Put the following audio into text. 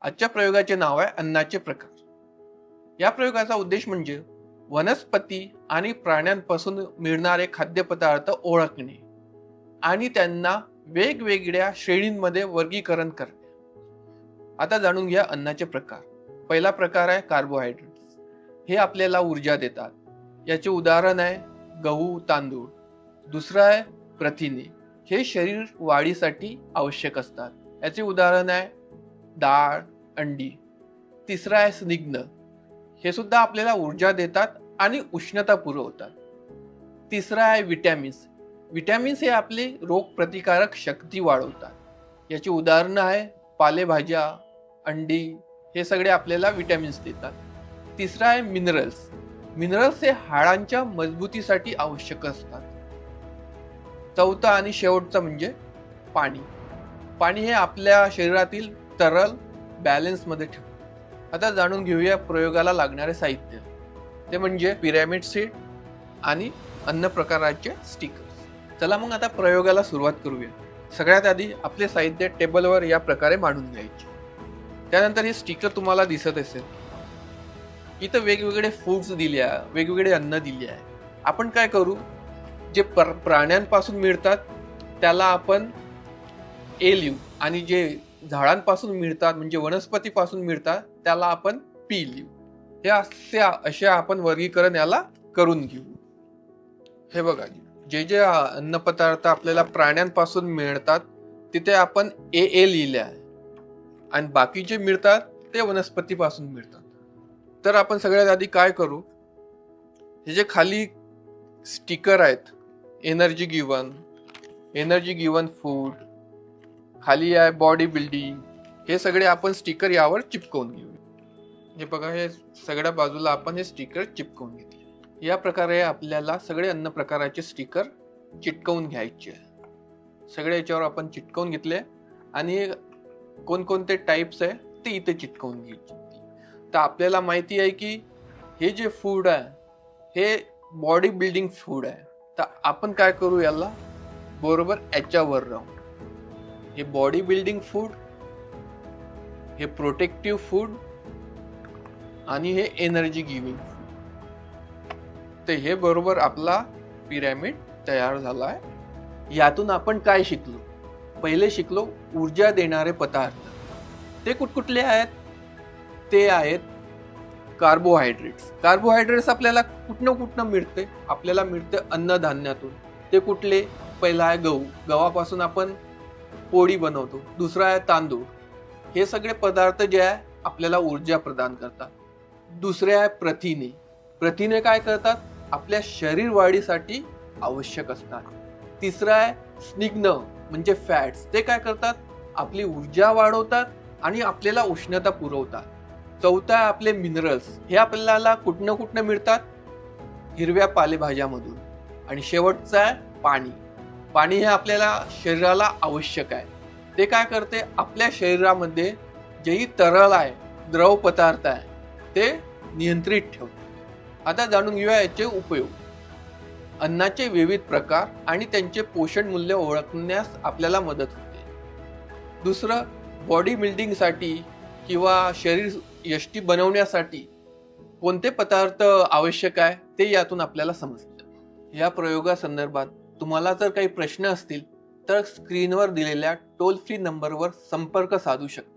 आजच्या प्रयोगाचे नाव आहे अन्नाचे प्रकार. या प्रयोगाचा उद्देश म्हणजे वनस्पती आणि प्राण्यांपासून मिळणारे खाद्यपदार्थ ओळखणे आणि त्यांना वेगवेगळ्या श्रेणींमध्ये वर्गीकरण करणे. आता जाणून घ्या अन्नाचे प्रकार. पहिला प्रकार आहे कार्बोहायड्रेट्स. हे आपल्याला ऊर्जा देतात. याचे उदाहरण आहे गहू, तांदूळ. दुसरं आहे प्रथिने. हे शरीर वाढीसाठी आवश्यक असतात. याचे उदाहरण आहे डाळ, अंडी. तिसरं आहे स्निग्ध. हे सुद्धा आपल्याला ऊर्जा देतात आणि उष्णता पुरवतात. तिसरं आहे विटॅमिन्स. विटॅमिन्स हे आपले रोगप्रतिकारक शक्ती वाढवतात. याची उदाहरणं आहे पालेभाज्या, अंडी. हे सगळे आपल्याला विटॅमिन्स देतात. तिसरं आहे मिनरल्स. मिनरल्स हे हाडांच्या मजबूतीसाठी आवश्यक असतात. चौथा आणि शेवटचा म्हणजे पाणी. पाणी हे आपल्या शरीरातील तरल बॅलन्स मध्ये ठेवते. आता जाणून घेऊया प्रयोगाला लागणारे साहित्य. ते म्हणजे पिरॅमिड सीड आणि अन्न प्रकाराचे स्टिकर्स. चला मग आता प्रयोगाला सुरुवात करूया. सगळ्यात आधी आपले साहित्य टेबलवर या प्रकारे मांडून घ्यायचे. त्यानंतर हे स्टिकर तुम्हाला दिसत असेल. इथं वेगवेगळे फूड्स दिले आहे, वेगवेगळे अन्न दिले आहे. आपण काय करू, जे प्राण्यांपासून मिळतात त्याला आपण ए लिहू आणि जे झाडांपासून मिळतात म्हणजे वनस्पतीपासून मिळतात त्याला आपण पी लिहू. हे असे आपण वर्गीकरण याला करून घेऊ. हे बघा, जे जे अन्नपदार्थ आपल्याला प्राण्यांपासून मिळतात तिथे आपण ए लिहिले आहे आणि बाकी जे मिळतात ते वनस्पतीपासून मिळतात. तर आपण सगळ्यात आधी काय करू, हे जे खाली स्टिकर आहेत, एनर्जी गिवन फूड, खाली आहे बॉडी बिल्डिंग, हे सगळे आपण स्टिकर यावर चिपकवून घेऊ. हे बघा, हे सगळ्या बाजूला आपण हे स्टिकर चिपकवून घेतले. या प्रकारे आपल्याला सगळे अन्न प्रकाराचे स्टिकर चिटकवून घ्यायचे. सगळे याच्यावर आपण चिटकवून घेतले आणि कोणकोणते टाइप्स आहे ते इथे चिटकवून घ्यायचे. तर आपल्याला माहिती आहे की हे जे फूड आहे हे बॉडी बिल्डिंग फूड आहे. तर आपण काय करू, याला बरोबर याच्यावर राहू. हे बॉडी बिल्डिंग फूड, हे प्रोटेक्टिव्ह फूड आणि हे एनर्जी गिव्हिंग फूड. तर हे बरोबर आपला पिरॅमिड तयार झाला आहे. यातून आपण काय शिकलो, पहिले शिकलो ऊर्जा देणारे पदार्थ. ते कुठकुठले आहेत, ते आहेत कार्बोहायड्रेट्स. कार्बोहायड्रेट्स आपल्याला कुठनं मिळते, आपल्याला मिळते अन्नधान्यातून. ते कुठले, पहिला आहे गहू. गव्हापासून आपण पोळी बनवतो. दुसरा आहे तांदूळ. हे सगळे पदार्थ जे आहे आपल्याला ऊर्जा प्रदान करतात. दुसरे आहे प्रथिने. प्रथिने काय करतात, आपल्या शरीर वाढीसाठी आवश्यक असतात. तिसरं आहे स्निग्ध म्हणजे फॅट्स. ते काय करतात, आपली ऊर्जा वाढवतात आणि आपल्याला उष्णता पुरवतात. चौथा आहे आपले मिनरल्स. हे आपल्याला कुठनं मिळतात, हिरव्या पालेभाज्यामधून. आणि शेवटचं आहे पाणी. पाणी हे आपल्याला शरीराला आवश्यक आहे. ते काय करते, आपल्या शरीरामध्ये जेही तरल आहे, द्रव पदार्थ आहे, ते नियंत्रित ठेवते. आता जाणून घेऊया याचे उपयोग. अन्नाचे विविध प्रकार आणि त्यांचे पोषण मूल्य ओळखण्यास आपल्याला मदत होते. दुसरं, बॉडी बिल्डिंगसाठी किंवा शरीर यष्टी बनवण्यासाठी कोणते पदार्थ आवश्यक आहे ते यातून आपल्याला समजतं. या प्रयोगासंदर्भात तुम्हाला जर काही प्रश्न असतील तर स्क्रीनवर दिलेल्या टोल फ्री नंबरवर संपर्क साधू शकता.